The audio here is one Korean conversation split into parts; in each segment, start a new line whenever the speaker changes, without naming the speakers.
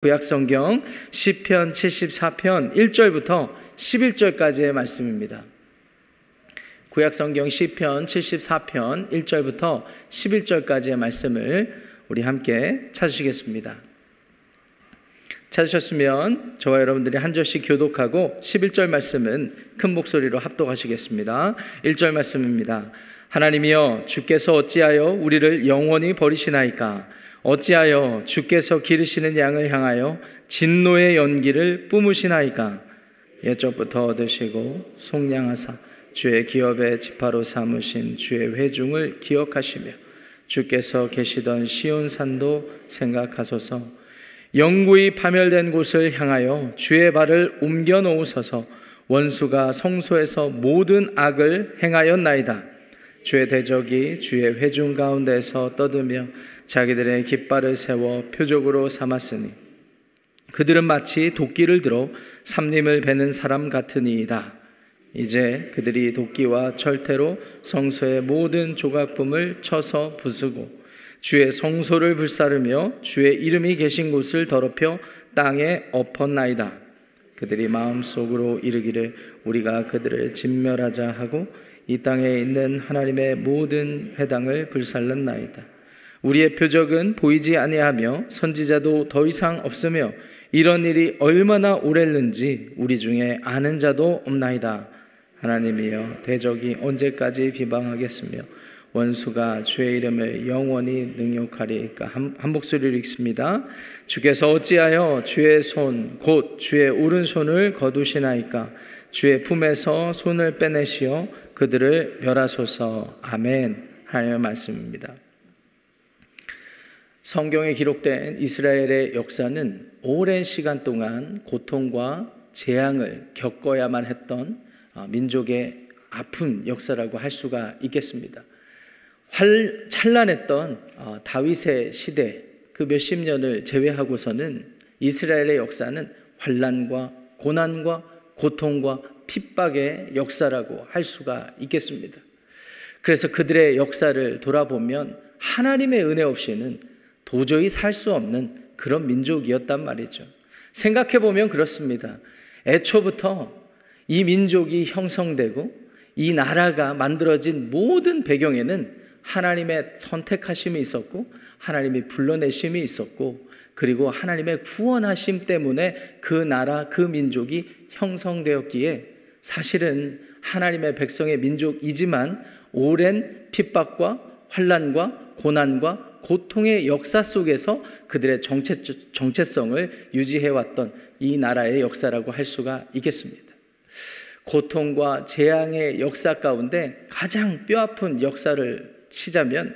구약성경 시편 74편 1절부터 11절까지의 말씀입니다. 구약성경 시편 74편 1절부터 11절까지의 말씀을 우리 함께 찾으시겠습니다. 찾으셨으면 저와 여러분들이 한 절씩 교독하고 11절 말씀은 큰 목소리로 합독하시겠습니다. 1절 말씀입니다. 하나님이여, 주께서 어찌하여 우리를 영원히 버리시나이까? 어찌하여 주께서 기르시는 양을 향하여 진노의 연기를 뿜으시나이까? 옛적부터 얻으시고 속량하사 주의 기업의 지파로 삼으신 주의 회중을 기억하시며 주께서 계시던 시온산도 생각하소서. 영구히 파멸된 곳을 향하여 주의 발을 옮겨 놓으소서. 원수가 성소에서 모든 악을 행하였나이다. 주의 대적이 주의 회중 가운데서 떠들며 자기들의 깃발을 세워 표적으로 삼았으니 그들은 마치 도끼를 들어 삼림을 베는 사람 같으니이다. 이제 그들이 도끼와 철퇴로 성소의 모든 조각품을 쳐서 부수고 주의 성소를 불사르며 주의 이름이 계신 곳을 더럽혀 땅에 엎었나이다. 그들이 마음속으로 이르기를 우리가 그들을 진멸하자 하고 이 땅에 있는 하나님의 모든 회당을 불살랐나이다. 우리의 표적은 보이지 아니하며 선지자도 더 이상 없으며 이런 일이 얼마나 오랬는지 우리 중에 아는 자도 없나이다. 하나님이여, 대적이 언제까지 비방하겠으며 원수가 주의 이름을 영원히 능욕하리까? 한 목소리로 읽습니다. 주께서 어찌하여 주의 손 곧 주의 오른손을 거두시나이까? 주의 품에서 손을 빼내시어 그들을 멸하소서. 아멘. 하나님의 말씀입니다. 성경에 기록된 이스라엘의 역사는 오랜 시간 동안 고통과 재앙을 겪어야만 했던 민족의 아픈 역사라고 할 수가 있겠습니다. 찬란했던 다윗의 시대 그 몇십 년을 제외하고서는 이스라엘의 역사는 환난과 고난과 고통과 핍박의 역사라고 할 수가 있겠습니다. 그래서 그들의 역사를 돌아보면 하나님의 은혜 없이는 도저히 살 수 없는 그런 민족이었단 말이죠. 생각해보면 그렇습니다. 애초부터 이 민족이 형성되고 이 나라가 만들어진 모든 배경에는 하나님의 선택하심이 있었고 하나님의 불러내심이 있었고 그리고 하나님의 구원하심 때문에 그 나라, 그 민족이 형성되었기에 사실은 하나님의 백성의 민족이지만 오랜 핍박과 환난과 고난과 고통의 역사 속에서 그들의 정체성을 유지해왔던 이 나라의 역사라고 할 수가 있겠습니다. 고통과 재앙의 역사 가운데 가장 뼈아픈 역사를 치자면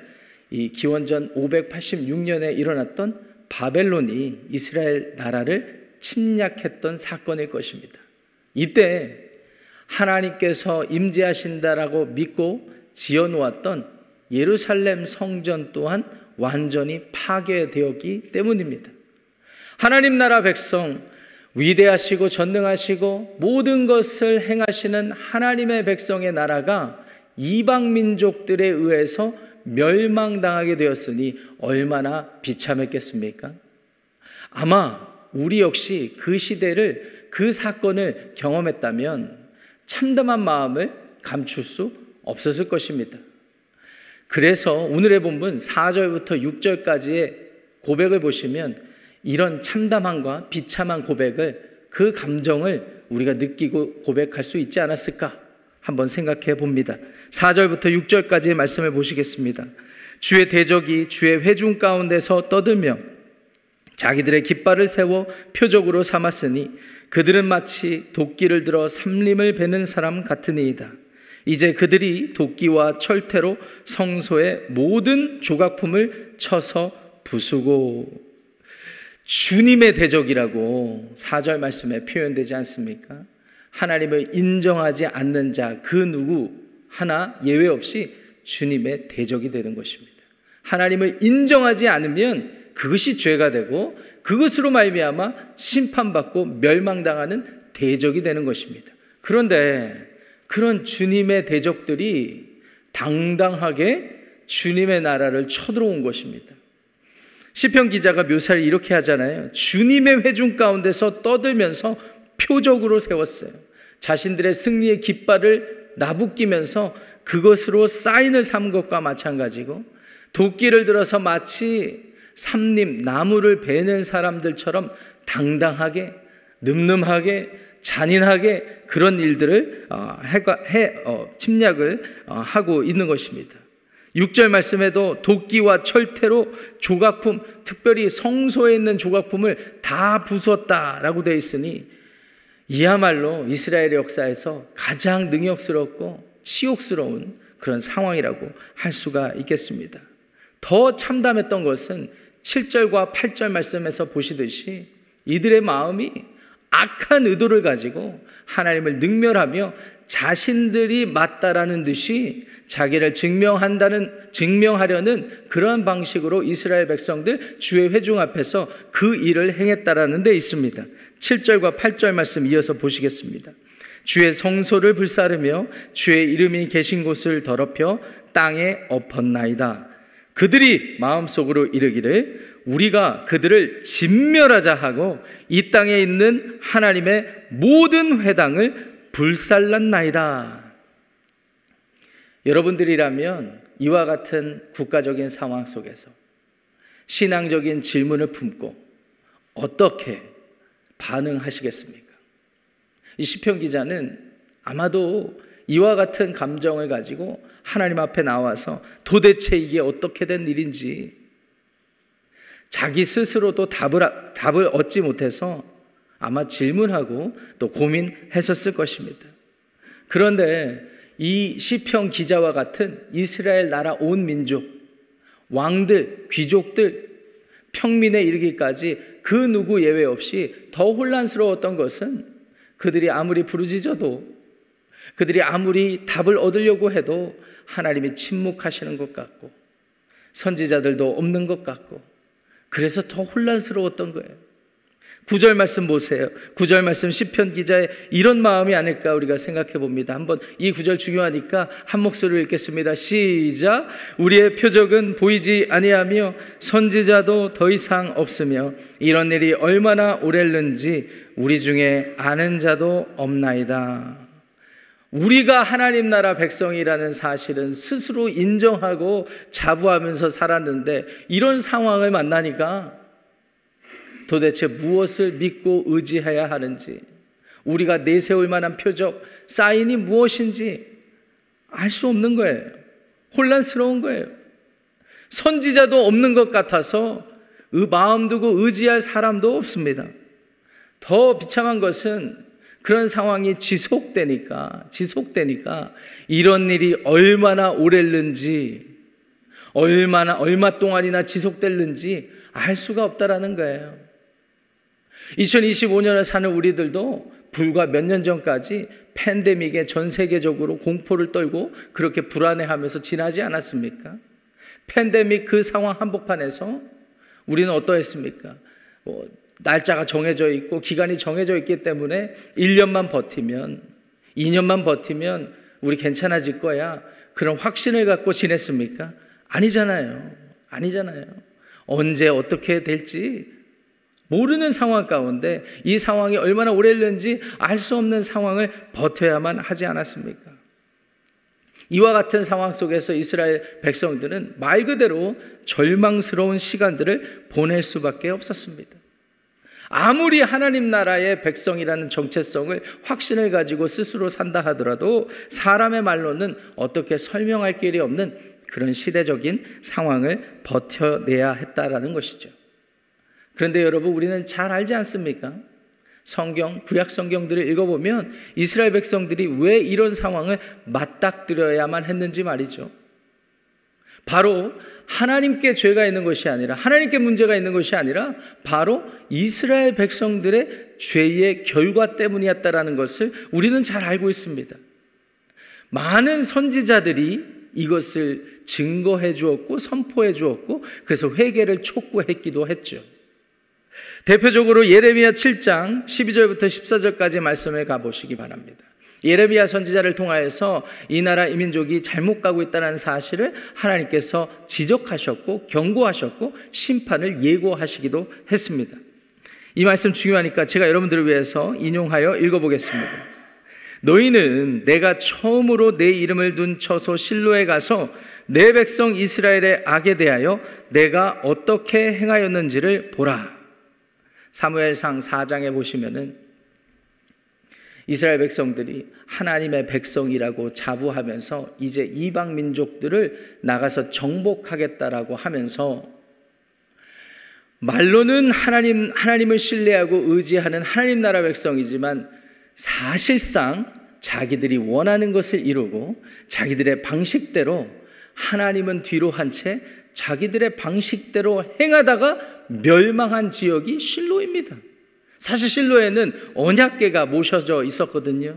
이 기원전 586년에 일어났던 바벨론이 이스라엘 나라를 침략했던 사건일 것입니다. 이때 하나님께서 임재하신다라고 믿고 지어놓았던 예루살렘 성전 또한 완전히 파괴되었기 때문입니다. 하나님 나라 백성, 위대하시고 전능하시고 모든 것을 행하시는 하나님의 백성의 나라가 이방 민족들에 의해서 멸망당하게 되었으니 얼마나 비참했겠습니까? 아마 우리 역시 그 시대를, 그 사건을 경험했다면 참담한 마음을 감출 수 없었을 것입니다. 그래서 오늘의 본문 4절부터 6절까지의 고백을 보시면 이런 참담함과 비참한 고백을, 그 감정을 우리가 느끼고 고백할 수 있지 않았을까 한번 생각해 봅니다. 4절부터 6절까지의 말씀을 보시겠습니다. 주의 대적이 주의 회중 가운데서 떠들며 자기들의 깃발을 세워 표적으로 삼았으니 그들은 마치 도끼를 들어 삼림을 베는 사람 같으니이다. 이제 그들이 도끼와 철퇴로 성소의 모든 조각품을 쳐서 부수고. 주님의 대적이라고 4절 말씀에 표현되지 않습니까? 하나님을 인정하지 않는 자 그 누구 하나 예외 없이 주님의 대적이 되는 것입니다. 하나님을 인정하지 않으면 그것이 죄가 되고 그것으로 말미암아 심판받고 멸망당하는 대적이 되는 것입니다. 그런데 그런 주님의 대적들이 당당하게 주님의 나라를 쳐들어온 것입니다. 시편 기자가 묘사를 이렇게 하잖아요. 주님의 회중 가운데서 떠들면서 표적으로 세웠어요. 자신들의 승리의 깃발을 나부끼면서 그것으로 사인을 삼은 것과 마찬가지고, 도끼를 들어서 마치 삼림, 나무를 베는 사람들처럼 당당하게, 늠름하게, 잔인하게 그런 일들을 침략을 하고 있는 것입니다. 6절 말씀에도 도끼와 철퇴로 조각품, 특별히 성소에 있는 조각품을 다 부쉈다라고 되어 있으니 이야말로 이스라엘의 역사에서 가장 능욕스럽고 치욕스러운 그런 상황이라고 할 수가 있겠습니다. 더 참담했던 것은 7절과 8절 말씀에서 보시듯이 이들의 마음이 악한 의도를 가지고 하나님을 능멸하며 자신들이 맞다라는 듯이 자기를 증명하려는 그러한 방식으로 이스라엘 백성들 주의 회중 앞에서 그 일을 행했다라는 데 있습니다. 7절과 8절 말씀 이어서 보시겠습니다. 주의 성소를 불사르며 주의 이름이 계신 곳을 더럽혀 땅에 엎었나이다. 그들이 마음속으로 이르기를 우리가 그들을 진멸하자 하고 이 땅에 있는 하나님의 모든 회당을 불살랐나이다. 여러분들이라면 이와 같은 국가적인 상황 속에서 신앙적인 질문을 품고 어떻게 반응하시겠습니까? 이 시편 기자는 아마도 이와 같은 감정을 가지고 하나님 앞에 나와서 도대체 이게 어떻게 된 일인지 자기 스스로도 답을 얻지 못해서 아마 질문하고 또 고민했었을 것입니다. 그런데 이 시편 기자와 같은 이스라엘 나라 온 민족, 왕들, 귀족들, 평민에 이르기까지 그 누구 예외 없이 더 혼란스러웠던 것은 그들이 아무리 부르짖어도, 그들이 아무리 답을 얻으려고 해도 하나님이 침묵하시는 것 같고 선지자들도 없는 것 같고, 그래서 더 혼란스러웠던 거예요. 9절 말씀 보세요. 9절 말씀 시편 기자의 이런 마음이 아닐까 우리가 생각해 봅니다. 한번 이 9절 중요하니까 한 목소리로 읽겠습니다. 시작. 우리의 표적은 보이지 아니하며 선지자도 더 이상 없으며 이런 일이 얼마나 오랬는지 우리 중에 아는 자도 없나이다. 우리가 하나님 나라 백성이라는 사실은 스스로 인정하고 자부하면서 살았는데 이런 상황을 만나니까 도대체 무엇을 믿고 의지해야 하는지, 우리가 내세울 만한 표적, 사인이 무엇인지 알 수 없는 거예요. 혼란스러운 거예요. 선지자도 없는 것 같아서 마음 두고 의지할 사람도 없습니다. 더 비참한 것은 그런 상황이 지속되니까 이런 일이 얼마나 오랬는지, 얼마 동안이나 지속됐는지 알 수가 없다라는 거예요. 2025년을 사는 우리들도 불과 몇 년 전까지 팬데믹에 전 세계적으로 공포를 떨고 그렇게 불안해하면서 지나지 않았습니까? 팬데믹 그 상황 한복판에서 우리는 어떠했습니까? 날짜가 정해져 있고 기간이 정해져 있기 때문에 1년만 버티면, 2년만 버티면 우리 괜찮아질 거야, 그런 확신을 갖고 지냈습니까? 아니잖아요. 언제 어떻게 될지 모르는 상황 가운데 이 상황이 얼마나 오랬는지 알 수 없는 상황을 버텨야만 하지 않았습니까? 이와 같은 상황 속에서 이스라엘 백성들은 말 그대로 절망스러운 시간들을 보낼 수밖에 없었습니다. 아무리 하나님 나라의 백성이라는 정체성을, 확신을 가지고 스스로 산다 하더라도 사람의 말로는 어떻게 설명할 길이 없는 그런 시대적인 상황을 버텨내야 했다라는 것이죠. 그런데 여러분, 우리는 잘 알지 않습니까? 구약 성경들을 읽어보면 이스라엘 백성들이 왜 이런 상황을 맞닥뜨려야만 했는지 말이죠. 바로 하나님께 죄가 있는 것이 아니라, 하나님께 문제가 있는 것이 아니라 바로 이스라엘 백성들의 죄의 결과 때문이었다라는 것을 우리는 잘 알고 있습니다. 많은 선지자들이 이것을 증거해 주었고 선포해 주었고, 그래서 회개를 촉구했기도 했죠. 대표적으로 예레미야 7장 12절부터 14절까지 말씀을 가보시기 바랍니다. 예레미야 선지자를 통하여서 이 나라 이 민족이 잘못 가고 있다는 사실을 하나님께서 지적하셨고 경고하셨고 심판을 예고하시기도 했습니다. 이 말씀 중요하니까 제가 여러분들을 위해서 인용하여 읽어보겠습니다. 너희는 내가 처음으로 내 이름을 둔 처소 실로에 가서 내 백성 이스라엘의 악에 대하여 내가 어떻게 행하였는지를 보라. 사무엘상 4장에 보시면은 이스라엘 백성들이 하나님의 백성이라고 자부하면서 이제 이방 민족들을 나가서 정복하겠다라고 하면서 말로는 하나님을 신뢰하고 의지하는 하나님 나라 백성이지만 사실상 자기들이 원하는 것을 이루고 자기들의 방식대로 하나님은 뒤로 한 채 자기들의 방식대로 행하다가 멸망한 지역이 실로입니다. 사실 실로에는 언약궤가 모셔져 있었거든요.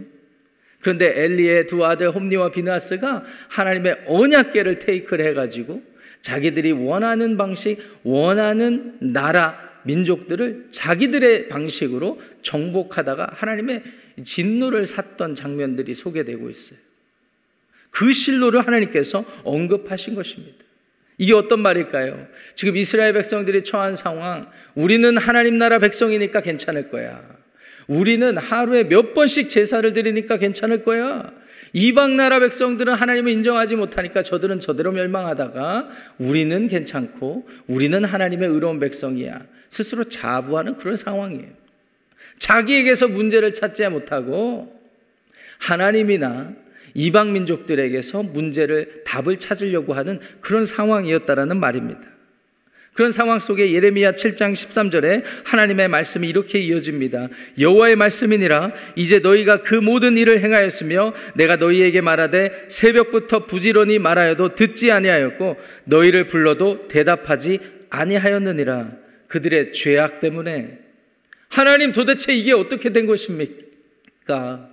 그런데 엘리의 두 아들 홈니와 비느하스가 하나님의 언약궤를 테이크를 해가지고 자기들이 원하는 방식, 원하는 나라, 민족들을 자기들의 방식으로 정복하다가 하나님의 진노를 샀던 장면들이 소개되고 있어요. 그 실로를 하나님께서 언급하신 것입니다. 이게 어떤 말일까요? 지금 이스라엘 백성들이 처한 상황, 우리는 하나님 나라 백성이니까 괜찮을 거야. 우리는 하루에 몇 번씩 제사를 드리니까 괜찮을 거야. 이방 나라 백성들은 하나님을 인정하지 못하니까 저들은 저대로 멸망하다가 우리는 괜찮고 우리는 하나님의 의로운 백성이야. 스스로 자부하는 그런 상황이에요. 자기에게서 문제를 찾지 못하고 하나님이나 이방 민족들에게서 문제를 답을 찾으려고 하는 그런 상황이었다라는 말입니다. 그런 상황 속에 예레미야 7장 13절에 하나님의 말씀이 이렇게 이어집니다. 여호와의 말씀이니라 이제 너희가 그 모든 일을 행하였으며 내가 너희에게 말하되 새벽부터 부지런히 말하여도 듣지 아니하였고 너희를 불러도 대답하지 아니하였느니라. 그들의 죄악 때문에. 하나님, 도대체 이게 어떻게 된 것입니까?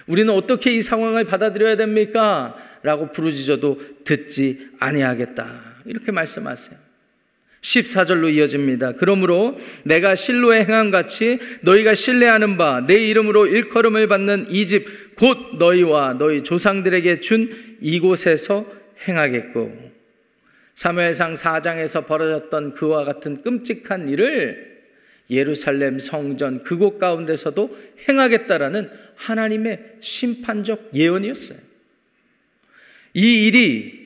우리는 어떻게 이 상황을 받아들여야 됩니까? 라고 부르짖어도 듣지 아니하겠다. 이렇게 말씀하세요. 14절로 이어집니다. 그러므로 내가 실로에 행함같이 너희가 신뢰하는 바 내 이름으로 일컬음을 받는 이 집 곧 너희와 너희 조상들에게 준 이곳에서 행하겠고, 사무엘상 4장에서 벌어졌던 그와 같은 끔찍한 일을 예루살렘 성전 그곳 가운데서도 행하겠다라는 하나님의 심판적 예언이었어요. 이 일이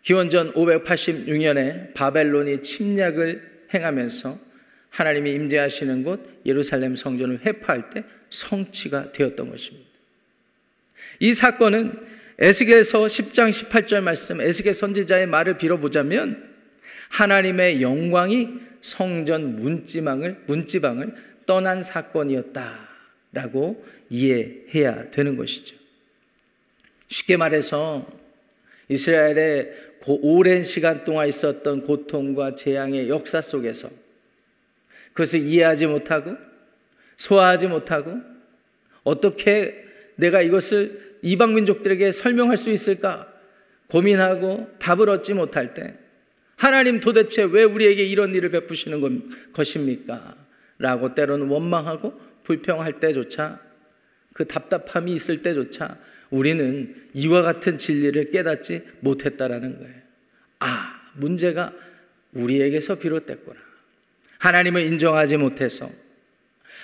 기원전 586년에 바벨론이 침략을 행하면서 하나님이 임재하시는 곳 예루살렘 성전을 회파할 때 성취가 되었던 것입니다. 이 사건은 에스겔서 10장 18절 말씀, 에스겔 선지자의 말을 빌어보자면 하나님의 영광이 성전 문지방을 떠난 사건이었다라고 이해해야 되는 것이죠. 쉽게 말해서 이스라엘의 오랜 시간 동안 있었던 고통과 재앙의 역사 속에서 그것을 이해하지 못하고 소화하지 못하고 어떻게 내가 이것을 이방 민족들에게 설명할 수 있을까 고민하고 답을 얻지 못할 때 하나님, 도대체 왜 우리에게 이런 일을 베푸시는 것입니까? 라고 때로는 원망하고 불평할 때조차, 그 답답함이 있을 때조차 우리는 이와 같은 진리를 깨닫지 못했다라는 거예요. 아, 문제가 우리에게서 비롯됐구나. 하나님을 인정하지 못해서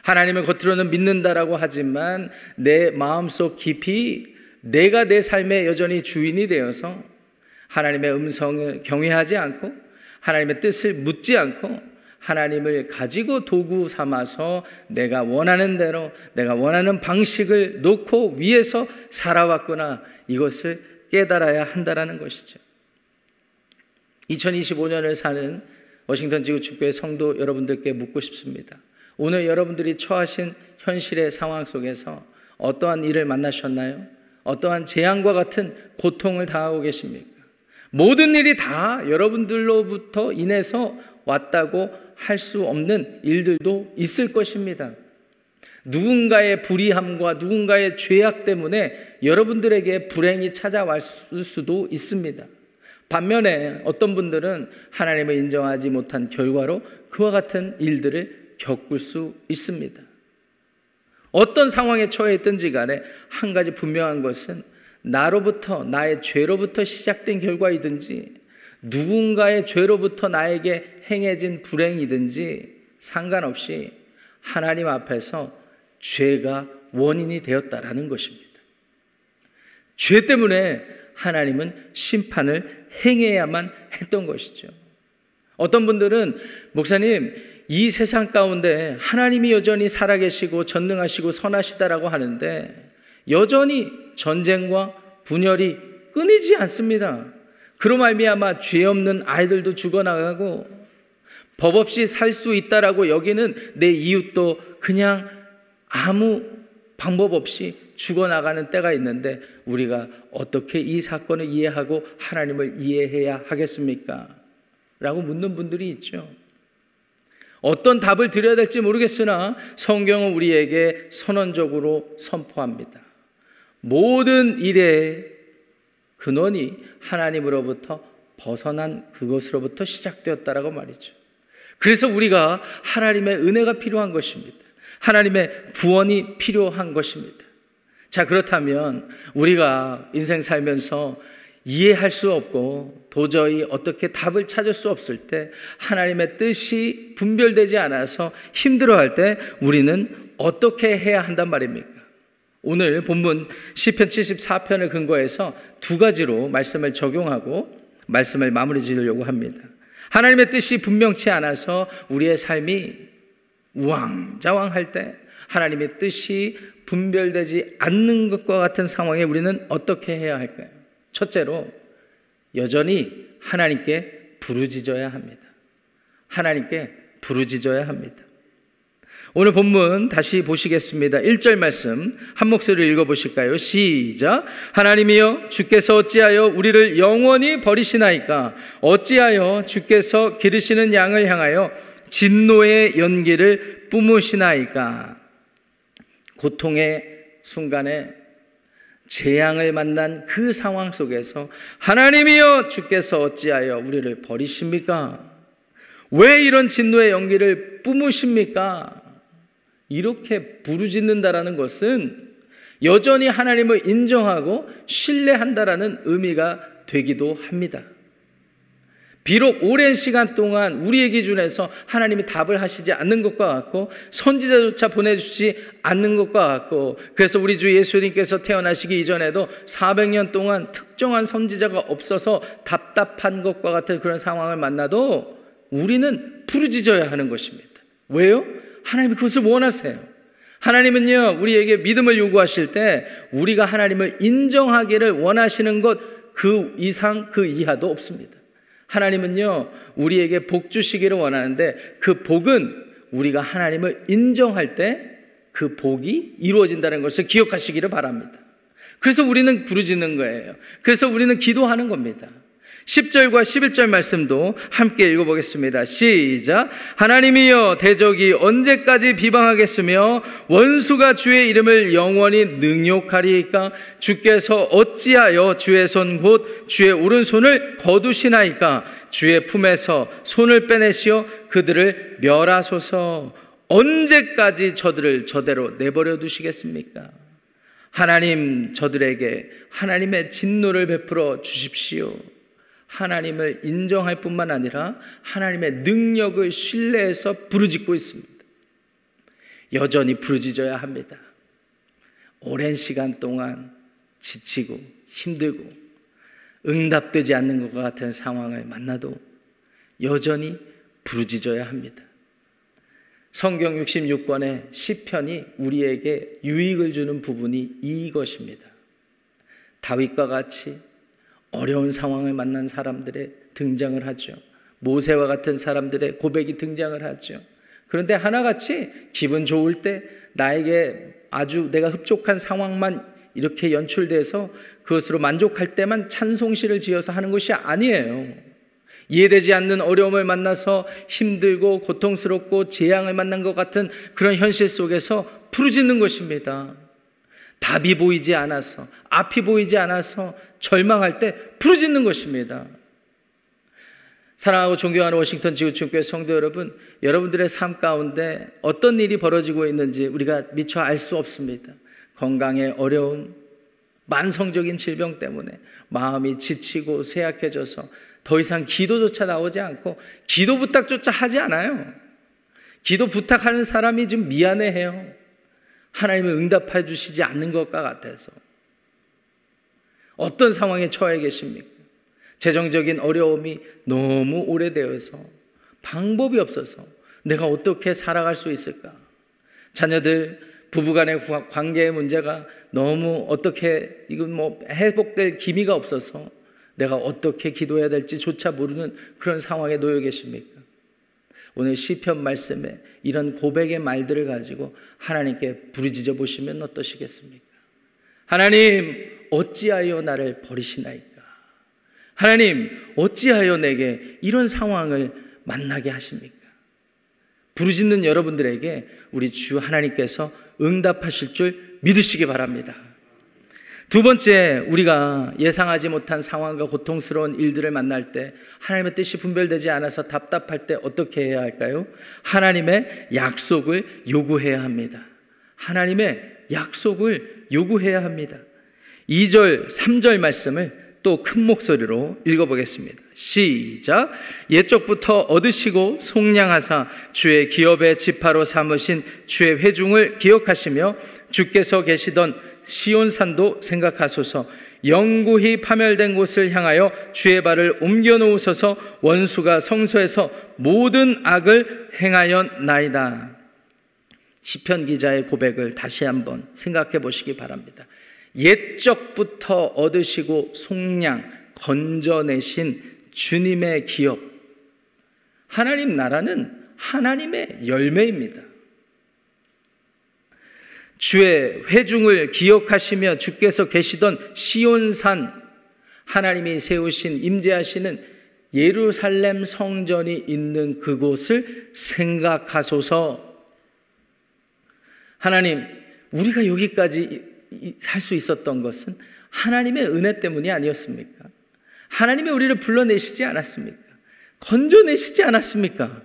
하나님을 겉으로는 믿는다라고 하지만 내 마음속 깊이 내가 내 삶의 여전히 주인이 되어서 하나님의 음성을 경외하지 않고 하나님의 뜻을 묻지 않고 하나님을 가지고 도구 삼아서 내가 원하는 대로 내가 원하는 방식을 놓고 위에서 살아왔구나. 이것을 깨달아야 한다는 것이죠. 2025년을 사는 워싱턴 지구축구의 성도 여러분들께 묻고 싶습니다. 오늘 여러분들이 처하신 현실의 상황 속에서 어떠한 일을 만나셨나요? 어떠한 재앙과 같은 고통을 당하고 계십니까? 모든 일이 다 여러분들로부터 인해서 왔다고 할 수 없는 일들도 있을 것입니다. 누군가의 불의함과 누군가의 죄악 때문에 여러분들에게 불행이 찾아왔을 수도 있습니다. 반면에 어떤 분들은 하나님을 인정하지 못한 결과로 그와 같은 일들을 겪을 수 있습니다. 어떤 상황에 처해 있든지 간에 한 가지 분명한 것은 나로부터, 나의 죄로부터 시작된 결과이든지 누군가의 죄로부터 나에게 행해진 불행이든지 상관없이 하나님 앞에서 죄가 원인이 되었다라는 것입니다. 죄 때문에 하나님은 심판을 행해야만 했던 것이죠. 어떤 분들은 목사님, 이 세상 가운데 하나님이 여전히 살아계시고 전능하시고 선하시다라고 하는데 여전히 전쟁과 분열이 끊이지 않습니다. 그로 말미암아 죄 없는 아이들도 죽어나가고 법 없이 살 수 있다라고 여기는 내 이웃도 그냥 아무 방법 없이 죽어나가는 때가 있는데 우리가 어떻게 이 사건을 이해하고 하나님을 이해해야 하겠습니까? 라고 묻는 분들이 있죠. 어떤 답을 드려야 될지 모르겠으나 성경은 우리에게 선언적으로 선포합니다. 모든 일의 근원이 하나님으로부터 벗어난 그것으로부터 시작되었다라고 말이죠. 그래서 우리가 하나님의 은혜가 필요한 것입니다. 하나님의 구원이 필요한 것입니다. 자, 그렇다면 우리가 인생 살면서 이해할 수 없고 도저히 어떻게 답을 찾을 수 없을 때, 하나님의 뜻이 분별되지 않아서 힘들어할 때 우리는 어떻게 해야 한단 말입니까? 오늘 본문 시편 74편을 근거해서 두 가지로 말씀을 적용하고 말씀을 마무리 지으려고 합니다. 하나님의 뜻이 분명치 않아서 우리의 삶이 우왕좌왕할 때, 하나님의 뜻이 분별되지 않는 것과 같은 상황에 우리는 어떻게 해야 할까요? 첫째로 여전히 하나님께 부르짖어야 합니다. 하나님께 부르짖어야 합니다. 오늘 본문 다시 보시겠습니다. 1절 말씀 한 목소리로 읽어보실까요? 시작. 하나님이여, 주께서 어찌하여 우리를 영원히 버리시나이까? 어찌하여 주께서 기르시는 양을 향하여 진노의 연기를 뿜으시나이까? 고통의 순간에 재앙을 만난 그 상황 속에서 하나님이여, 주께서 어찌하여 우리를 버리십니까? 왜 이런 진노의 연기를 뿜으십니까? 이렇게 부르짖는다라는 것은 여전히 하나님을 인정하고 신뢰한다라는 의미가 되기도 합니다. 비록 오랜 시간 동안 우리의 기준에서 하나님이 답을 하시지 않는 것과 같고 선지자조차 보내주지 않는 것과 같고, 그래서 우리 주 예수님께서 태어나시기 이전에도 400년 동안 특정한 선지자가 없어서 답답한 것과 같은 그런 상황을 만나도 우리는 부르짖어야 하는 것입니다. 왜요? 하나님이 그것을 원하세요. 하나님은요, 우리에게 믿음을 요구하실 때 우리가 하나님을 인정하기를 원하시는 것 그 이상 그 이하도 없습니다. 하나님은요, 우리에게 복 주시기를 원하는데 그 복은 우리가 하나님을 인정할 때 그 복이 이루어진다는 것을 기억하시기를 바랍니다. 그래서 우리는 부르짖는 거예요. 그래서 우리는 기도하는 겁니다. 10절과 11절 말씀도 함께 읽어보겠습니다. 시작. 하나님이여, 대적이 언제까지 비방하겠으며 원수가 주의 이름을 영원히 능욕하리이까? 주께서 어찌하여 주의 손 곧 주의 오른손을 거두시나이까? 주의 품에서 손을 빼내시어 그들을 멸하소서. 언제까지 저들을 저대로 내버려 두시겠습니까? 하나님, 저들에게 하나님의 진노를 베풀어 주십시오. 하나님을 인정할 뿐만 아니라 하나님의 능력을 신뢰해서 부르짖고 있습니다. 여전히 부르짖어야 합니다. 오랜 시간 동안 지치고 힘들고 응답되지 않는 것과 같은 상황을 만나도 여전히 부르짖어야 합니다. 성경 66권의 시편이 우리에게 유익을 주는 부분이 이것입니다. 다윗과 같이 어려운 상황을 만난 사람들의 등장을 하죠. 모세와 같은 사람들의 고백이 등장을 하죠. 그런데 하나같이 기분 좋을 때 나에게 아주 내가 흡족한 상황만 이렇게 연출돼서 그것으로 만족할 때만 찬송시를 지어서 하는 것이 아니에요. 이해되지 않는 어려움을 만나서 힘들고 고통스럽고 재앙을 만난 것 같은 그런 현실 속에서 부르짖는 것입니다. 답이 보이지 않아서, 앞이 보이지 않아서 절망할 때 부르짖는 것입니다. 사랑하고 존경하는 워싱턴 지구촌교회 성도 여러분, 여러분들의 삶 가운데 어떤 일이 벌어지고 있는지 우리가 미처 알 수 없습니다. 건강의 어려움, 만성적인 질병 때문에 마음이 지치고 쇠약해져서 더 이상 기도조차 나오지 않고 기도 부탁조차 하지 않아요. 기도 부탁하는 사람이 좀 미안해해요. 하나님은 응답해 주시지 않는 것과 같아서. 어떤 상황에 처해 계십니까? 재정적인 어려움이 너무 오래되어서 방법이 없어서 내가 어떻게 살아갈 수 있을까? 자녀들, 부부간의 관계의 문제가 너무 어떻게 이건 회복될 기미가 없어서 내가 어떻게 기도해야 될지조차 모르는 그런 상황에 놓여 계십니까? 오늘 시편 말씀에 이런 고백의 말들을 가지고 하나님께 부르짖어 보시면 어떠시겠습니까? 하나님, 어찌하여 나를 버리시나이까? 하나님, 어찌하여 내게 이런 상황을 만나게 하십니까? 부르짖는 여러분들에게 우리 주 하나님께서 응답하실 줄 믿으시기 바랍니다. 두 번째, 우리가 예상하지 못한 상황과 고통스러운 일들을 만날 때 하나님의 뜻이 분별되지 않아서 답답할 때 어떻게 해야 할까요? 하나님의 약속을 요구해야 합니다. 하나님의 약속을 요구해야 합니다. 2절, 3절 말씀을 또 큰 목소리로 읽어보겠습니다. 시작. 옛적부터 얻으시고 속량하사 주의 기업의 지파로 삼으신 주의 회중을 기억하시며 주께서 계시던 시온산도 생각하소서. 영구히 파멸된 곳을 향하여 주의 발을 옮겨 놓으소서. 원수가 성소에서 모든 악을 행하였나이다. 시편 기자의 고백을 다시 한번 생각해 보시기 바랍니다. 옛적부터 얻으시고 속량, 건져내신 주님의 기업. 하나님 나라는 하나님의 열매입니다. 주의 회중을 기억하시며 주께서 계시던 시온산, 하나님이 세우신 임재하시는 예루살렘 성전이 있는 그곳을 생각하소서. 하나님, 우리가 여기까지 살 수 있었던 것은 하나님의 은혜 때문이 아니었습니까? 하나님이 우리를 불러내시지 않았습니까? 건져내시지 않았습니까?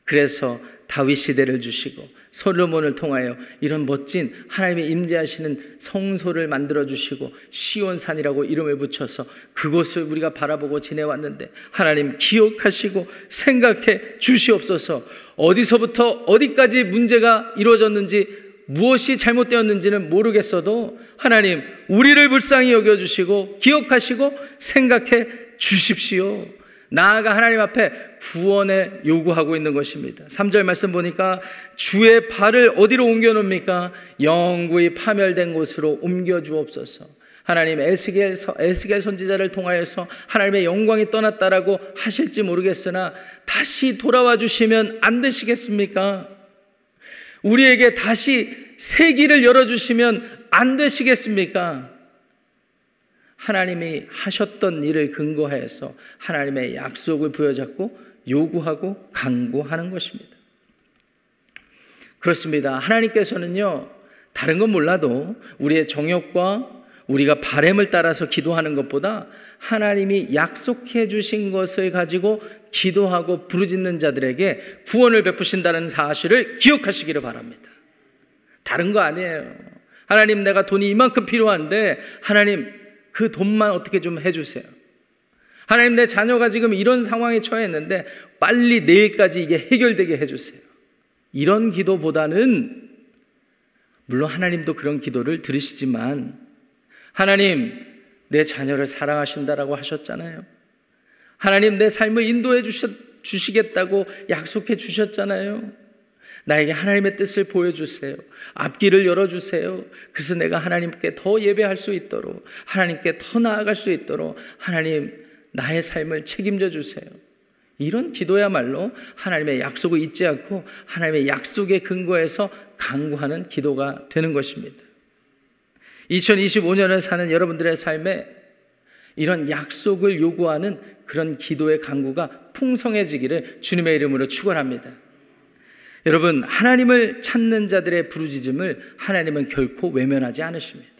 그래서 다윗 시대를 주시고 솔로몬을 통하여 이런 멋진 하나님의 임재하시는 성소를 만들어주시고 시온산이라고 이름을 붙여서 그곳을 우리가 바라보고 지내왔는데, 하나님 기억하시고 생각해 주시옵소서. 어디서부터 어디까지 문제가 이루어졌는지, 무엇이 잘못되었는지는 모르겠어도 하나님, 우리를 불쌍히 여겨주시고 기억하시고 생각해 주십시오. 나아가 하나님 앞에 구원에 요구하고 있는 것입니다. 3절 말씀 보니까 주의 발을 어디로 옮겨 놓습니까? 영구히 파멸된 곳으로 옮겨 주옵소서. 하나님, 에스겔 선지자를 통하여서 하나님의 영광이 떠났다라고 하실지 모르겠으나 다시 돌아와 주시면 안 되시겠습니까? 우리에게 다시 새 길을 열어주시면 안 되시겠습니까? 하나님이 하셨던 일을 근거해서 하나님의 약속을 부여잡고 요구하고 강구하는 것입니다. 그렇습니다. 하나님께서는요, 다른 건 몰라도 우리의 정욕과 우리가 바램을 따라서 기도하는 것보다 하나님이 약속해 주신 것을 가지고 기도하고 부르짖는 자들에게 구원을 베푸신다는 사실을 기억하시기를 바랍니다. 다른 거 아니에요. 하나님, 내가 돈이 이만큼 필요한데 하나님, 그 돈만 어떻게 좀 해주세요. 하나님, 내 자녀가 지금 이런 상황에 처했는데 빨리 내일까지 이게 해결되게 해주세요. 이런 기도보다는, 물론 하나님도 그런 기도를 들으시지만, 하나님, 내 자녀를 사랑하신다라고 하셨잖아요. 하나님, 내 삶을 인도해 주시겠다고 약속해 주셨잖아요. 나에게 하나님의 뜻을 보여주세요. 앞길을 열어주세요. 그래서 내가 하나님께 더 예배할 수 있도록, 하나님께 더 나아갈 수 있도록 하나님, 나의 삶을 책임져 주세요. 이런 기도야말로 하나님의 약속을 잊지 않고 하나님의 약속에 근거해서 간구하는 기도가 되는 것입니다. 2025년을 사는 여러분들의 삶에 이런 약속을 요구하는 그런 기도의 간구가 풍성해지기를 주님의 이름으로 축원합니다. 여러분, 하나님을 찾는 자들의 부르짖음을 하나님은 결코 외면하지 않으십니다.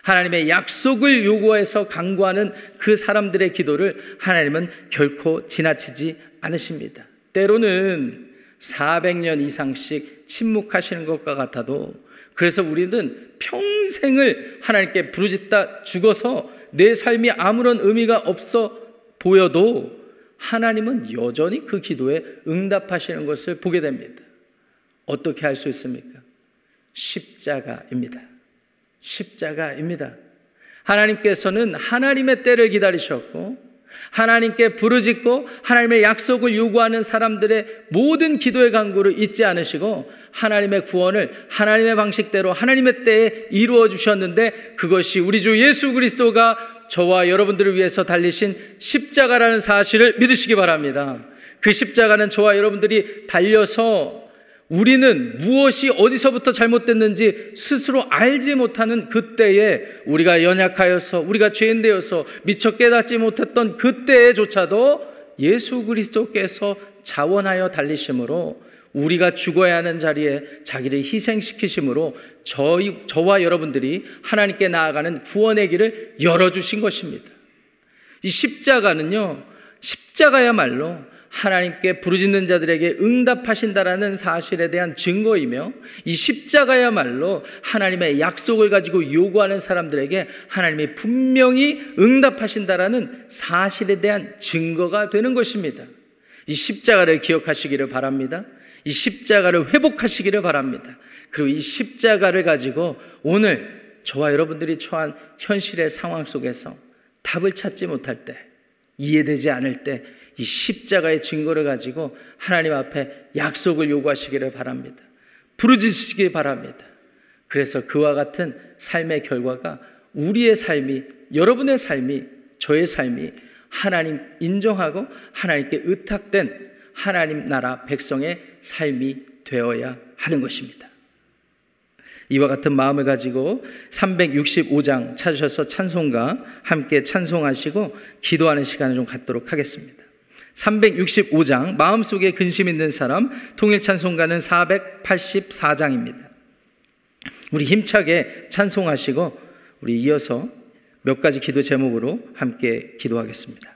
하나님의 약속을 요구해서 간구하는 그 사람들의 기도를 하나님은 결코 지나치지 않으십니다. 때로는 400년 이상씩 침묵하시는 것과 같아도, 그래서 우리는 평생을 하나님께 부르짖다 죽어서 내 삶이 아무런 의미가 없어 보여도 하나님은 여전히 그 기도에 응답하시는 것을 보게 됩니다. 어떻게 할 수 있습니까? 십자가입니다. 십자가입니다. 하나님께서는 하나님의 때를 기다리셨고, 하나님께 부르짖고 하나님의 약속을 요구하는 사람들의 모든 기도의 간구를 잊지 않으시고 하나님의 구원을 하나님의 방식대로 하나님의 때에 이루어 주셨는데, 그것이 우리 주 예수 그리스도가 저와 여러분들을 위해서 달리신 십자가라는 사실을 믿으시기 바랍니다. 그 십자가는 저와 여러분들이 달려서 우리는 무엇이 어디서부터 잘못됐는지 스스로 알지 못하는 그때에, 우리가 연약하여서 우리가 죄인 되어서 미처 깨닫지 못했던 그때에조차도 예수 그리스도께서 자원하여 달리심으로, 우리가 죽어야 하는 자리에 자기를 희생시키심으로 저와 여러분들이 하나님께 나아가는 구원의 길을 열어주신 것입니다. 이 십자가는요, 십자가야말로 하나님께 부르짖는 자들에게 응답하신다라는 사실에 대한 증거이며, 이 십자가야말로 하나님의 약속을 가지고 요구하는 사람들에게 하나님이 분명히 응답하신다라는 사실에 대한 증거가 되는 것입니다. 이 십자가를 기억하시기를 바랍니다. 이 십자가를 회복하시기를 바랍니다. 그리고 이 십자가를 가지고 오늘 저와 여러분들이 처한 현실의 상황 속에서 답을 찾지 못할 때, 이해되지 않을 때 이 십자가의 증거를 가지고 하나님 앞에 약속을 요구하시기를 바랍니다. 부르짖으시기 바랍니다. 그래서 그와 같은 삶의 결과가, 우리의 삶이, 여러분의 삶이, 저의 삶이 하나님 인정하고 하나님께 의탁된 하나님 나라 백성의 삶이 되어야 하는 것입니다. 이와 같은 마음을 가지고 365장 찾으셔서 찬송가 함께 찬송하시고 기도하는 시간을 좀 갖도록 하겠습니다. 365장, 마음속에 근심 있는 사람, 통일 찬송가는 484장입니다. 우리 힘차게 찬송하시고 우리 이어서 몇 가지 기도 제목으로 함께 기도하겠습니다.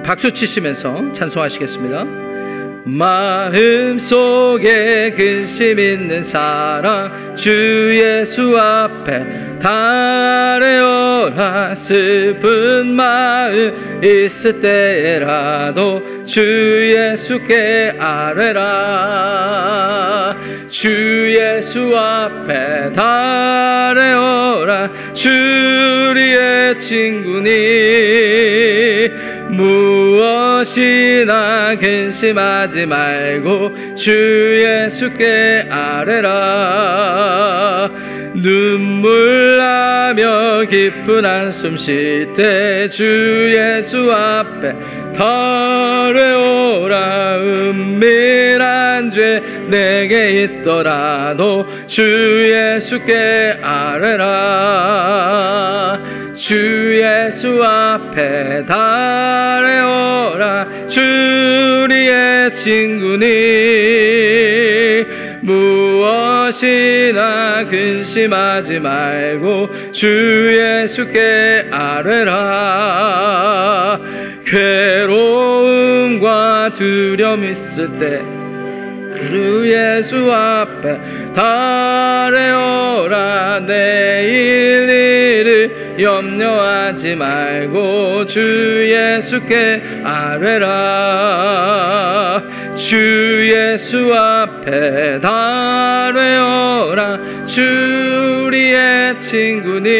박수 치시면서 찬송하시겠습니다. 마음속에 근심 있는 사람, 주 예수 앞에 달래어라. 슬픈 마음 있을 때라도 주 예수께 아뢰라. 주 예수 앞에 달래어라. 주 우리의 친구니 무엇이나 근심하지 말고 주 예수께 아뢰라. 눈물 나며 깊은 한숨 쉴 때 주 예수 앞에 달래오라. 은밀한 죄 내게 있더라도 주 예수께 아뢰라. 주 예수 앞에 달래오라. 주 우리의 친구니 무엇이나 근심하지 말고 주 예수께 아뢰라. 괴로움과 두려움 있을 때 주 예수 앞에 달래오라. 내일 일을 염려하지 말고 주 예수께 아뢰라. 주 예수 앞에 달래오라. 주 우리의 친구니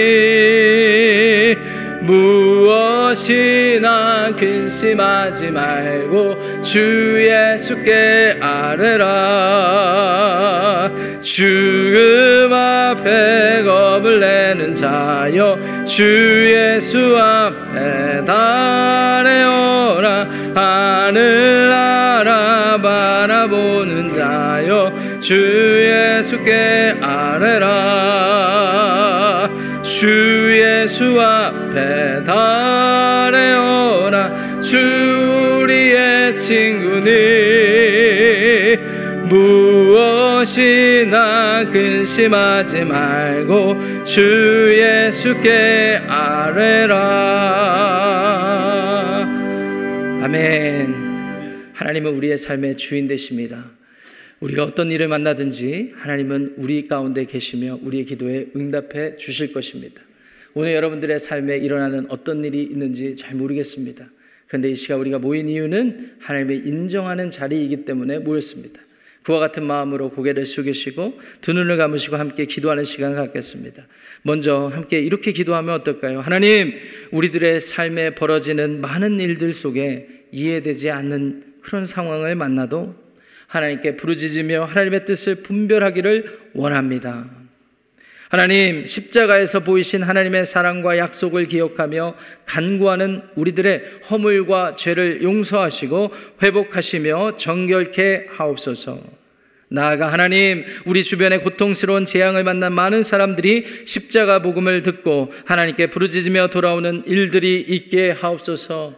무엇이나 근심하지 말고 주 예수께 아뢰라. 죽음 앞에 겁을 내는 자여 주 예수 앞에 달래오라. 하늘 나라 바라보는 자여 주 예수께 아뢰라. 주 예수 앞에 달래오라. 주 우리의 친구니 무엇이나 나 근심하지 말고 주 예수께 아뢰라. 아멘. 하나님은 우리의 삶의 주인 되십니다. 우리가 어떤 일을 만나든지 하나님은 우리 가운데 계시며 우리의 기도에 응답해 주실 것입니다. 오늘 여러분들의 삶에 일어나는 어떤 일이 있는지 잘 모르겠습니다. 그런데 이 시간 우리가 모인 이유는 하나님의 인정하는 자리이기 때문에 모였습니다. 그와 같은 마음으로 고개를 숙이시고 두 눈을 감으시고 함께 기도하는 시간을 갖겠습니다. 먼저 함께 이렇게 기도하면 어떨까요? 하나님, 우리들의 삶에 벌어지는 많은 일들 속에 이해되지 않는 그런 상황을 만나도 하나님께 부르짖으며 하나님의 뜻을 분별하기를 원합니다. 하나님, 십자가에서 보이신 하나님의 사랑과 약속을 기억하며 간구하는 우리들의 허물과 죄를 용서하시고 회복하시며 정결케 하옵소서. 나아가 하나님, 우리 주변에 고통스러운 재앙을 만난 많은 사람들이 십자가 복음을 듣고 하나님께 부르짖으며 돌아오는 일들이 있게 하옵소서.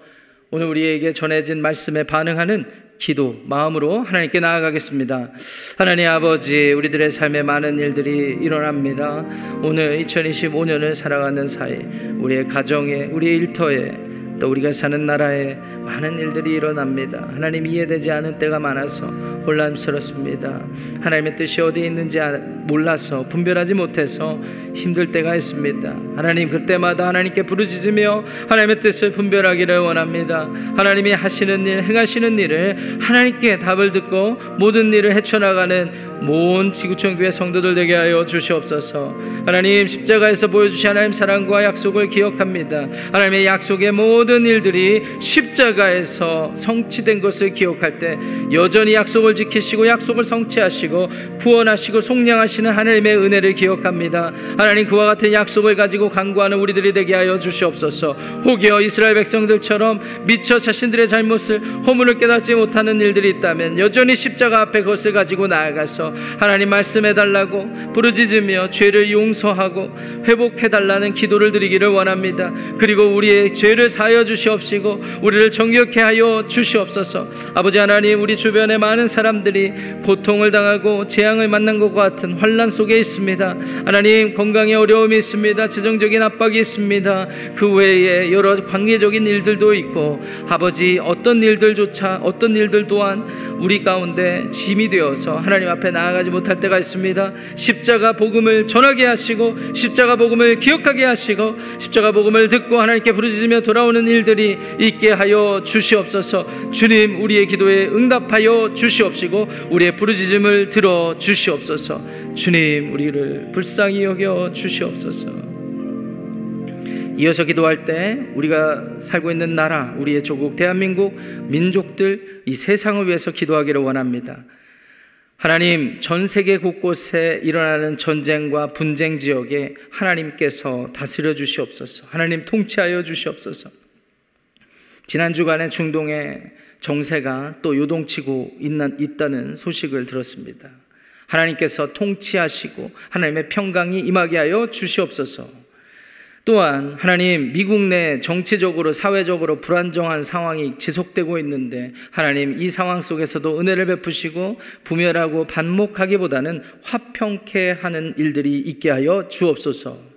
오늘 우리에게 전해진 말씀에 반응하는 기도 마음으로 하나님께 나아가겠습니다. 하나님 아버지, 우리들의 삶에 많은 일들이 일어납니다. 오늘 2025년을 살아가는 사이 우리의 가정에, 우리의 일터에, 또 우리가 사는 나라에 많은 일들이 일어납니다. 하나님, 이해되지 않은 때가 많아서 혼란스럽습니다. 하나님의 뜻이 어디에 있는지 몰라서 분별하지 못해서 힘들 때가 있습니다. 하나님, 그때마다 하나님께 부르짖으며 하나님의 뜻을 분별하기를 원합니다. 하나님이 하시는 일, 행하시는 일을 하나님께 답을 듣고 모든 일을 헤쳐나가는 모든 지구촌 교회 성도들 되게 하여 주시옵소서. 하나님, 십자가에서 보여주신 하나님 사랑과 약속을 기억합니다. 하나님의 약속의 모든 일들이 십자가에서 성취된 것을 기억할 때 여전히 약속을 지키시고 약속을 성취하시고 구원하시고 속량하시는 하나님의 은혜를 기억합니다. 하나님, 그와 같은 약속을 가지고 간구하는 우리들이 되게 하여 주시옵소서. 혹여 이스라엘 백성들처럼 미처 자신들의 잘못을, 허물을 깨닫지 못하는 일들이 있다면 여전히 십자가 앞에 그것을 가지고 나아가서 하나님 말씀해달라고 부르짖으며 죄를 용서하고 회복해달라는 기도를 드리기를 원합니다. 그리고 우리의 죄를 사하여 주시옵시고 우리를 정결케 하여 주시옵소서. 아버지 하나님, 우리 주변에 많은 사람들이 고통을 당하고 재앙을 만난 것과 같은 환난 속에 있습니다. 하나님, 건강에 어려움이 있습니다. 재정적인 압박이 있습니다. 그 외에 여러 관계적인 일들도 있고, 아버지, 어떤 일들 또한 우리 가운데 짐이 되어서 하나님 앞에 나아가지 못할 때가 있습니다. 십자가 복음을 전하게 하시고 십자가 복음을 기억하게 하시고 십자가 복음을 듣고 하나님께 부르짖으며 돌아오는 일들이 있게 하여 주시옵소서. 주님, 우리의 기도에 응답하여 주시옵시고 우리의 부르짖음을 들어 주시옵소서. 주님, 우리를 불쌍히 여겨 주시옵소서. 이어서 기도할 때 우리가 살고 있는 나라, 우리의 조국 대한민국, 민족들, 이 세상을 위해서 기도하기를 원합니다. 하나님, 전 세계 곳곳에 일어나는 전쟁과 분쟁 지역에 하나님께서 다스려 주시옵소서. 하나님, 통치하여 주시옵소서. 지난 주간에 중동의 정세가 또 요동치고 있다는 소식을 들었습니다. 하나님께서 통치하시고 하나님의 평강이 임하게 하여 주시옵소서. 또한 하나님, 미국 내 정치적으로 사회적으로 불안정한 상황이 지속되고 있는데 하나님, 이 상황 속에서도 은혜를 베푸시고 부멸하고 반목하기보다는 화평케 하는 일들이 있게 하여 주옵소서.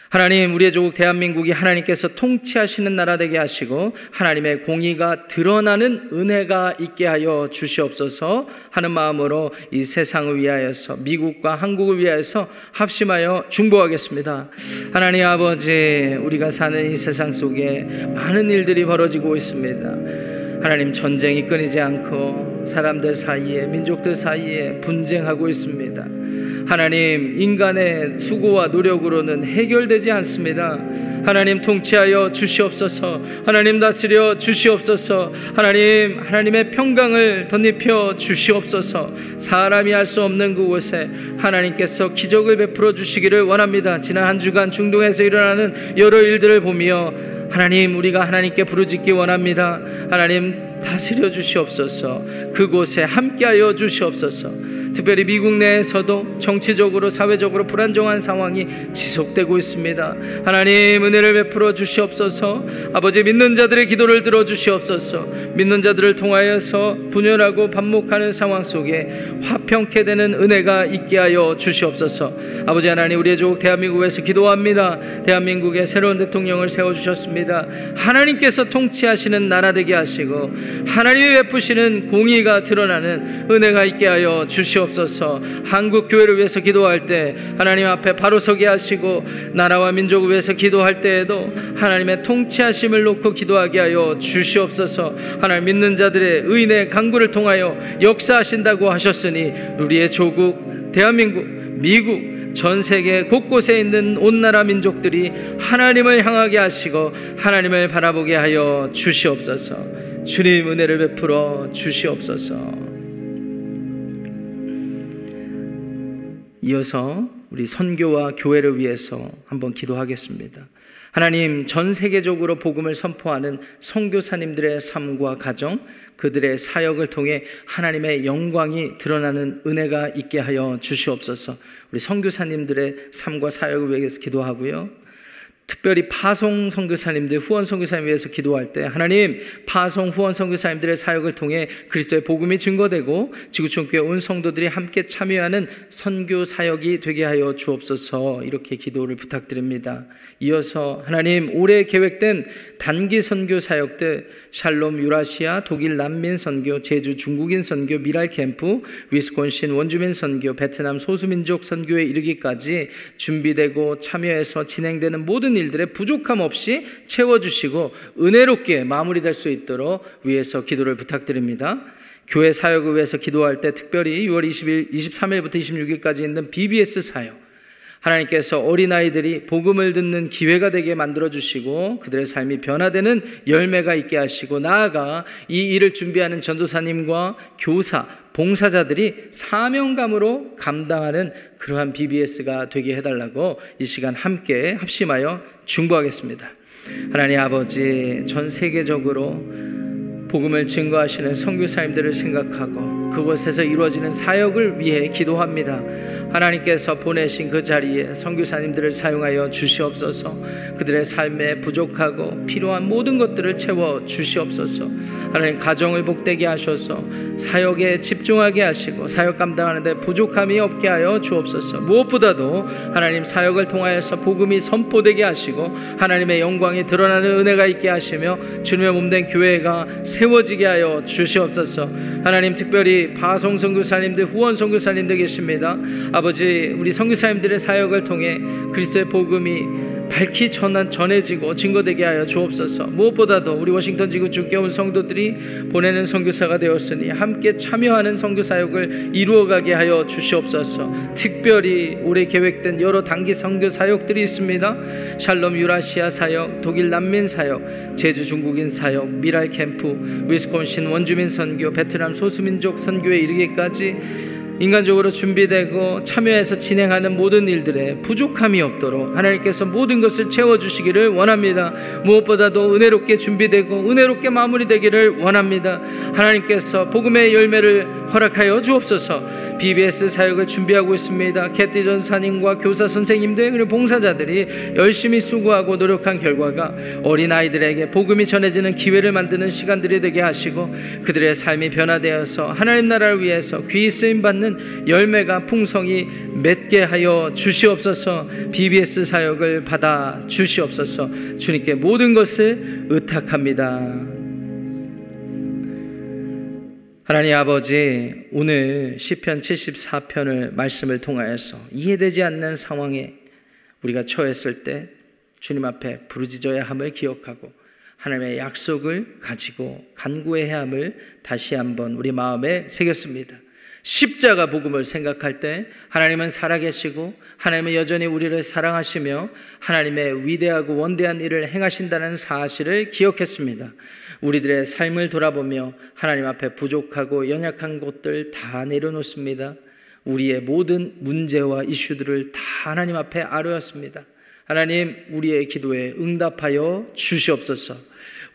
하나님, 우리의 조국 대한민국이 하나님께서 통치하시는 나라 되게 하시고 하나님의 공의가 드러나는 은혜가 있게 하여 주시옵소서 하는 마음으로 이 세상을 위하여서, 미국과 한국을 위하여서 합심하여 중보하겠습니다. 하나님 아버지, 우리가 사는 이 세상 속에 많은 일들이 벌어지고 있습니다. 하나님, 전쟁이 끊이지 않고 사람들 사이에, 민족들 사이에 분쟁하고 있습니다. 하나님, 인간의 수고와 노력으로는 해결되지 않습니다. 하나님, 통치하여 주시옵소서. 하나님, 다스려 주시옵소서. 하나님, 하나님의 평강을 덧입혀 주시옵소서. 사람이 할 수 없는 그곳에 하나님께서 기적을 베풀어 주시기를 원합니다. 지난 한 주간 중동에서 일어나는 여러 일들을 보며 하나님, 우리가 하나님께 부르짖기 원합니다. 하나님, 다스려 주시옵소서. 그곳에 함께하여 주시옵소서. 특별히 미국 내에서도 정치적으로 사회적으로 불안정한 상황이 지속되고 있습니다. 하나님 은혜를 베풀어 주시옵소서. 아버지, 믿는 자들의 기도를 들어 주시옵소서. 믿는 자들을 통하여서 분열하고 반목하는 상황 속에 화평케 되는 은혜가 있게 하여 주시옵소서. 아버지 하나님, 우리의 조국 대한민국에서 기도합니다. 대한민국에 새로운 대통령을 세워주셨습니다. 하나님께서 통치하시는 나라 되게 하시고 하나님이 베푸시는 공의가 드러나는 은혜가 있게 하여 주시옵소서. 한국 교회를 위해서 기도할 때 하나님 앞에 바로 서게 하시고, 나라와 민족을 위해서 기도할 때에도 하나님의 통치하심을 놓고 기도하게 하여 주시옵소서. 하나님, 믿는 자들의 의인의 간구를 통하여 역사하신다고 하셨으니 우리의 조국 대한민국, 미국, 전 세계 곳곳에 있는 온 나라 민족들이 하나님을 향하게 하시고 하나님을 바라보게 하여 주시옵소서. 주님 은혜를 베풀어 주시옵소서. 이어서 우리 선교와 교회를 위해서 한번 기도하겠습니다. 하나님, 전 세계적으로 복음을 선포하는 선교사님들의 삶과 가정, 그들의 사역을 통해 하나님의 영광이 드러나는 은혜가 있게 하여 주시옵소서. 우리 선교사님들의 삶과 사역을 위해서 기도하고요. 특별히 파송 선교사님들, 후원 선교사님 위해서 기도할 때 하나님, 파송 후원 선교사님들의 사역을 통해 그리스도의 복음이 증거되고 지구촌교회 온 성도들이 함께 참여하는 선교 사역이 되게 하여 주옵소서. 이렇게 기도를 부탁드립니다. 이어서 하나님, 올해 계획된 단기 선교 사역들, 샬롬 유라시아 독일 난민 선교, 제주 중국인 선교, 미랄 캠프, 위스콘신 원주민 선교, 베트남 소수민족 선교에 이르기까지 준비되고 참여해서 진행되는 모든 일들의 부족함 없이 채워주시고 은혜롭게 마무리될 수 있도록 위해서 기도를 부탁드립니다. 교회 사역을 위해서 기도할 때 특별히 6월 23일부터 26일까지 있는 BBS 사역, 하나님께서 어린아이들이 복음을 듣는 기회가 되게 만들어주시고 그들의 삶이 변화되는 열매가 있게 하시고, 나아가 이 일을 준비하는 전도사님과 교사, 봉사자들이 사명감으로 감당하는 그러한 BBS가 되게 해달라고 이 시간 함께 합심하여 중보하겠습니다. 하나님 아버지, 전 세계적으로 복음을 증거하시는 선교사님들을 생각하고 그곳에서 이루어지는 사역을 위해 기도합니다. 하나님께서 보내신 그 자리에 선교사님들을 사용하여 주시옵소서. 그들의 삶에 부족하고 필요한 모든 것들을 채워 주시옵소서. 하나님, 가정을 복되게 하셔서 사역에 집중하게 하시고 사역 감당하는 데 부족함이 없게 하여 주옵소서. 무엇보다도 하나님, 사역을 통하여서 복음이 선포되게 하시고 하나님의 영광이 드러나는 은혜가 있게 하시며 주님의 몸된 교회가 세워지게 하여 주시옵소서. 하나님, 특별히 파송 선교사님들, 후원 선교사님들 계십니다. 아버지, 우리 선교사님들의 사역을 통해 그리스도의 복음이 밝히 전해지고 증거되게 하여 주옵소서. 무엇보다도 우리 워싱턴 지구 주교회 온 성도들이 보내는 선교사가 되었으니 함께 참여하는 선교사역을 이루어가게 하여 주시옵소서. 특별히 올해 계획된 여러 단기 선교 사역들이 있습니다. 샬롬 유라시아 사역, 독일 난민 사역, 제주 중국인 사역, 미랄 캠프, 위스콘신 원주민 선교, 베트남 소수민족 선교에 이르기까지 인간적으로 준비되고 참여해서 진행하는 모든 일들에 부족함이 없도록 하나님께서 모든 것을 채워주시기를 원합니다. 무엇보다도 은혜롭게 준비되고 은혜롭게 마무리되기를 원합니다. 하나님께서 복음의 열매를 허락하여 주옵소서. BBS 사역을 준비하고 있습니다. 캐티 전사님과 교사 선생님들 그리고 봉사자들이 열심히 수고하고 노력한 결과가 어린아이들에게 복음이 전해지는 기회를 만드는 시간들이 되게 하시고 그들의 삶이 변화되어서 하나님 나라를 위해서 귀히 쓰임받는 열매가 풍성히 맺게 하여 주시옵소서. BBS 사역을 받아 주시옵소서. 주님께 모든 것을 의탁합니다. 하나님 아버지, 오늘 시편 74편을 말씀을 통하여서 이해되지 않는 상황에 우리가 처했을 때 주님 앞에 부르짖어야 함을 기억하고 하나님의 약속을 가지고 간구해야 함을 다시 한번 우리 마음에 새겼습니다. 십자가 복음을 생각할 때 하나님은 살아계시고 하나님은 여전히 우리를 사랑하시며 하나님의 위대하고 원대한 일을 행하신다는 사실을 기억했습니다. 우리들의 삶을 돌아보며 하나님 앞에 부족하고 연약한 것들 다 내려놓습니다. 우리의 모든 문제와 이슈들을 다 하나님 앞에 아뢰었습니다. 하나님, 우리의 기도에 응답하여 주시옵소서.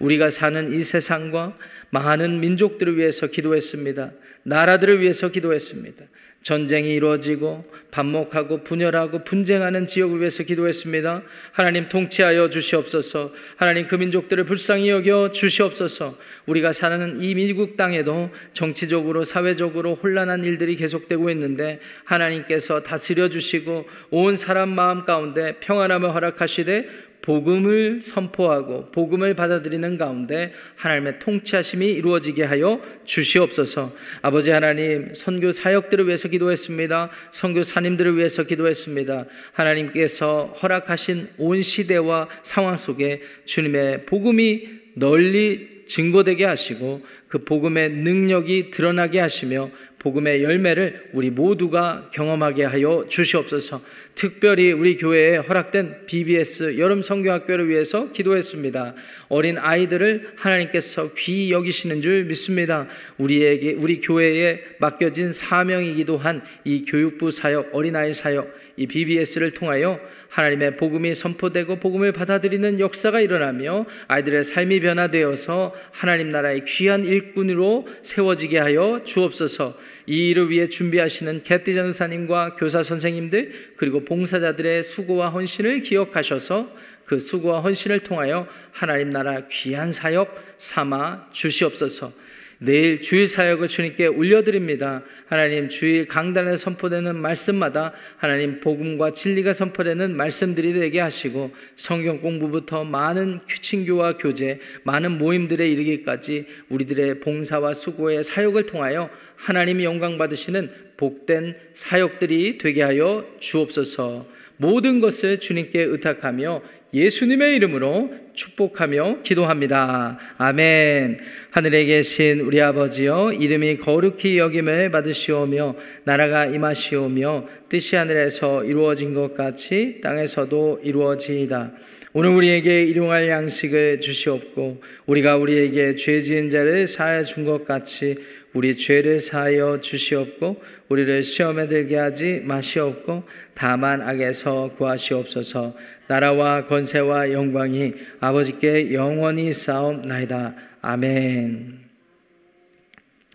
우리가 사는 이 세상과 많은 민족들을 위해서 기도했습니다. 나라들을 위해서 기도했습니다. 전쟁이 이루어지고 반목하고 분열하고 분쟁하는 지역을 위해서 기도했습니다. 하나님 통치하여 주시옵소서. 하나님 그 민족들을 불쌍히 여겨 주시옵소서. 우리가 사는 이 미국 땅에도 정치적으로 사회적으로 혼란한 일들이 계속되고 있는데 하나님께서 다스려 주시고 온 사람 마음 가운데 평안함을 허락하시되 복음을 선포하고 복음을 받아들이는 가운데 하나님의 통치하심이 이루어지게 하여 주시옵소서. 아버지 하나님, 선교 사역들을 위해서 기도했습니다. 선교사님들을 위해서 기도했습니다. 하나님께서 허락하신 온 시대와 상황 속에 주님의 복음이 널리 증거되게 하시고 그 복음의 능력이 드러나게 하시며 복음의 열매를 우리 모두가 경험하게 하여 주시옵소서. 특별히 우리 교회에 허락된 BBS 여름 선교학교를 위해서 기도했습니다. 어린 아이들을 하나님께서 귀히 여기시는 줄 믿습니다. 우리 교회에 맡겨진 사명이기도 한 이 교육부 사역, 어린아이 사역, 이 BBS를 통하여 하나님의 복음이 선포되고 복음을 받아들이는 역사가 일어나며 아이들의 삶이 변화되어서 하나님 나라의 귀한 일꾼으로 세워지게 하여 주옵소서. 이 일을 위해 준비하시는 개띠 전사님과 교사 선생님들 그리고 봉사자들의 수고와 헌신을 기억하셔서 그 수고와 헌신을 통하여 하나님 나라 귀한 사역 삼아 주시옵소서. 내일 주일 사역을 주님께 올려드립니다. 하나님 주일 강단에 선포되는 말씀마다 하나님 복음과 진리가 선포되는 말씀들이 되게 하시고 성경 공부부터 많은 친교와 교제, 많은 모임들에 이르기까지 우리들의 봉사와 수고의 사역을 통하여 하나님이 영광 받으시는 복된 사역들이 되게 하여 주옵소서. 모든 것을 주님께 의탁하며 예수님의 이름으로 축복하며 기도합니다. 아멘. 하늘에 계신 우리 아버지여, 이름이 거룩히 여김을 받으시오며 나라가 임하시오며 뜻이 하늘에서 이루어진 것 같이 땅에서도 이루어지이다. 오늘 우리에게 일용할 양식을 주시옵고 우리가 우리에게 죄 지은 자를 사하여 준 것 같이 우리 죄를 사하여 주시옵고 우리를 시험에 들게 하지 마시옵고 다만 악에서 구하시옵소서. 나라와 권세와 영광이 아버지께 영원히 쌓옵나이다. 아멘.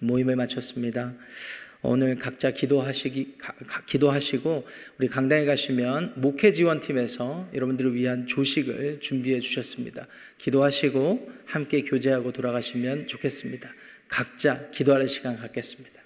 모임을 마쳤습니다. 오늘 각자 기도하시고 우리 강당에 가시면 목회 지원팀에서 여러분들을 위한 조식을 준비해 주셨습니다. 기도하시고 함께 교제하고 돌아가시면 좋겠습니다. 각자 기도하는 시간 갖겠습니다.